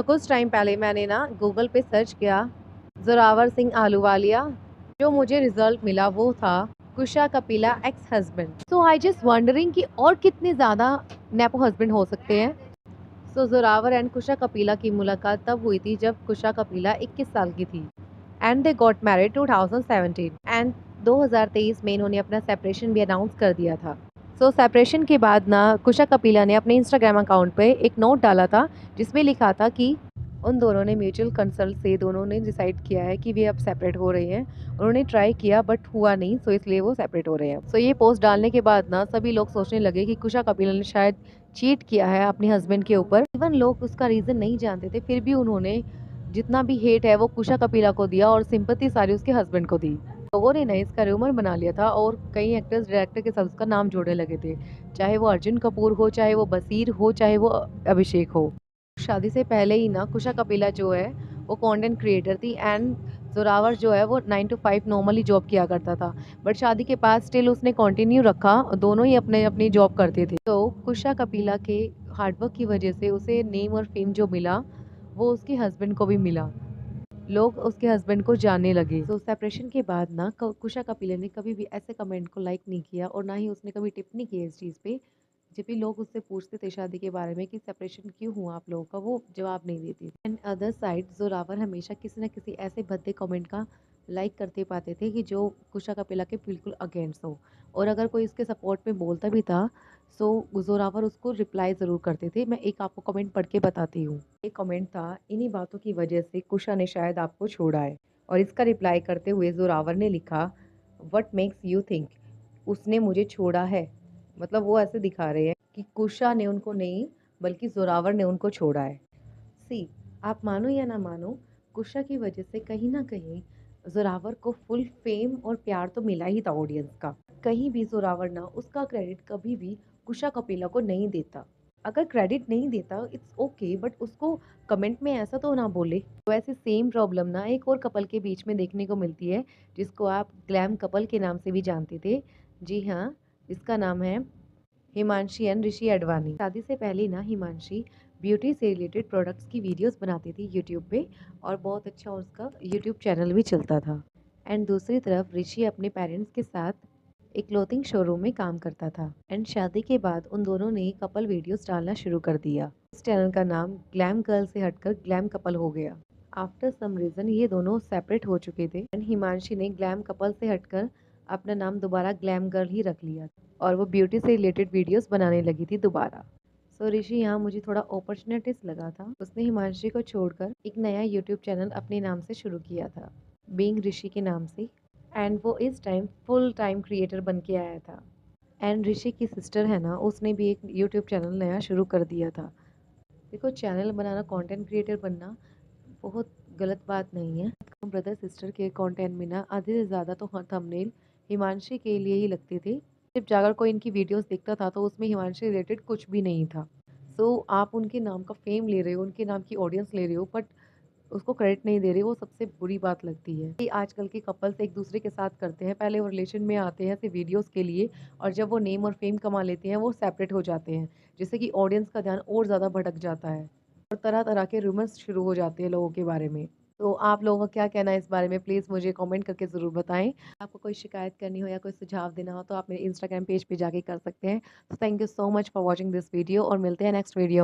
कुछ टाइम पहले मैंने ना गूगल पे सर्च किया जोरावर सिंह आहलूवालिया। जो मुझे रिजल्ट मिला वो था Kusha Kapila ex husband. So I just wondering कि और कितने ज़्यादा नेपो हस्बैंड हो सकते हैं। जोरावर एंड कुशा कपिला की मुलाकात तब हुई थी जब कुशा कपिला 21 साल की थी and they got married 2017 and 2023 में इन्होंने अपना सेपरेशन भी अनाउंस कर दिया था। सेपरेशन के बाद ना कुशा कपिला ने अपने इंस्टाग्राम अकाउंट पे एक नोट डाला था जिसमें लिखा था कि उन दोनों ने म्यूचुअल कंसल्ट से दोनों ने डिसाइड किया है कि वे अब सेपरेट हो रहे हैं। उन्होंने ट्राई किया बट हुआ नहीं, इसलिए वो सेपरेट हो रहे हैं। ये पोस्ट डालने के बाद ना सभी लोग सोचने लगे कि कुशा कपिला ने शायद चीट किया है अपने हस्बैंड के ऊपर। इवन लोग उसका रीज़न नहीं जानते थे, फिर भी उन्होंने जितना भी हेट है वो कुशा कपिला को दिया और सिंपैथी सारी उसके हस्बैंड को दी। लोगों ने ना इसका रूमर बना लिया था और कई एक्टर्स डायरेक्टर के साथ उसका नाम जोड़ने लगे थे, चाहे वो अर्जुन कपूर हो, चाहे वो बसीर हो, चाहे वो अभिषेक हो। शादी से पहले ही ना कुशा कपिला जो है वो कंटेंट क्रिएटर थी एंड जोरावर जो है वो 9 to 5 नॉर्मली जॉब किया करता था। बट शादी के बाद स्टिल उसने कंटिन्यू रखा, दोनों ही अपने अपनी जॉब करते थे। तो कुशा कपिला के हार्डवर्क की वजह से उसे नेम और फेम जो मिला वो उसके हस्बैंड को भी मिला। लोग उसके हस्बैंड को जानने लगे। सेपरेशन के बाद ना कुशा कपिला ने कभी भी ऐसे कमेंट को लाइक नहीं किया और ना ही उसने कभी टिप्पणी की इस चीज़ पे। जब भी लोग उससे पूछते थे शादी के बारे में कि सेपरेशन क्यों हुआ आप लोगों का, वो जवाब नहीं देती थी। एंड अदर साइड जोरावर हमेशा किसी न किसी ऐसे भद्दे कमेंट का लाइक करते पाते थे कि जो कुशा कपिला के बिल्कुल अगेंस्ट हो, और अगर कोई इसके सपोर्ट में बोलता भी था जोरावर उसको रिप्लाई ज़रूर करते थे। मैं एक आपको कमेंट पढ़ के बताती हूँ। एक कमेंट था, इन्हीं बातों की वजह से कुशा ने शायद आपको छोड़ा है। और इसका रिप्लाई करते हुए जोरावर ने लिखा, व्हाट मेक्स यू थिंक उसने मुझे छोड़ा है। मतलब वो ऐसे दिखा रहे हैं कि कुशा ने उनको नहीं बल्कि जोरावर ने उनको छोड़ा है। सी, आप मानो या ना मानो, कुशा की वजह से कहीं ना कहीं जोरावर को फुल फेम और प्यार तो मिला ही था ऑडियंस का। कहीं भी जोरावर ना उसका क्रेडिट कभी भी कुशा कपिला को नहीं देता। अगर क्रेडिट नहीं देता इट्स ओके, बट उसको कमेंट में ऐसा तो ना बोले। तो ऐसे सेम प्रॉब्लम ना एक और कपल के बीच में देखने को मिलती है जिसको आप ग्लैम कपल के नाम से भी जानते थे। जी हाँ, इसका नाम है हिमांशी एंड ऋषि अडवाणी। शादी से पहले ना हिमांशी ब्यूटी से रिलेटेड प्रोडक्ट्स की वीडियोस बनाती थी यूट्यूब पे और बहुत अच्छा उसका यूट्यूब चैनल भी चलता था। एंड दूसरी तरफ ऋषि अपने पेरेंट्स के साथ एक क्लोथिंग शोरूम में काम करता था। एंड शादी के बाद उन दोनों ने कपल वीडियोस डालना शुरू कर दिया। इस चैनल का नाम ग्लैम गर्ल से हटकर ग्लैम कपल हो गया। आफ्टर सम रीजन ये दोनों सेपरेट हो चुके थे एंड हिमांशी ने ग्लैम कपल से हटकर अपना नाम दोबारा ग्लैम गर्ल ही रख लिया और वो ब्यूटी से रिलेटेड वीडियोस बनाने लगी थी दोबारा। ऋषि यहाँ मुझे थोड़ा अपॉर्चुनिटीज लगा था, उसने हिमांशी को छोड़कर एक नया यूट्यूब चैनल अपने नाम से शुरू किया था, बीइंग ऋषि के नाम से। एंड वो इस टाइम फुल टाइम क्रिएटर बन के आया था। एंड ऋषि की सिस्टर है ना, उसने भी एक यूट्यूब चैनल नया शुरू कर दिया था। देखो, चैनल बनाना, कंटेंट क्रिएटर बनना बहुत गलत बात नहीं है। ब्रदर सिस्टर के कंटेंट में ना आधे से ज़्यादा तो थंबनेल हिमांशी के लिए ही लगते थे। जब जाकर कोई इनकी वीडियोस देखता था तो उसमें हिमांशी रिलेटेड कुछ भी नहीं था। आप उनके नाम का फेम ले रहे हो, उनके नाम की ऑडियंस ले रहे हो, बट उसको क्रेडिट नहीं दे रहे, वो सबसे बुरी बात लगती है। कि आजकल के कपल्स एक दूसरे के साथ करते हैं, पहले वो रिलेशन में आते हैं सिर्फ वीडियोस के लिए, और जब वो नेम और फेम कमा लेते हैं वो सेपरेट हो जाते हैं, जिससे कि ऑडियंस का ध्यान और ज़्यादा भटक जाता है और तरह तरह के रूमर्स शुरू हो जाते हैं लोगों के बारे में। तो आप लोगों का क्या कहना है इस बारे में, प्लीज़ मुझे कमेंट करके ज़रूर बताएं। आपको कोई शिकायत करनी हो या कोई सुझाव देना हो तो आप मेरे इंस्टाग्राम पेज पे जाके कर सकते हैं। तो thank you so much for watching this video और मिलते हैं नेक्स्ट वीडियो।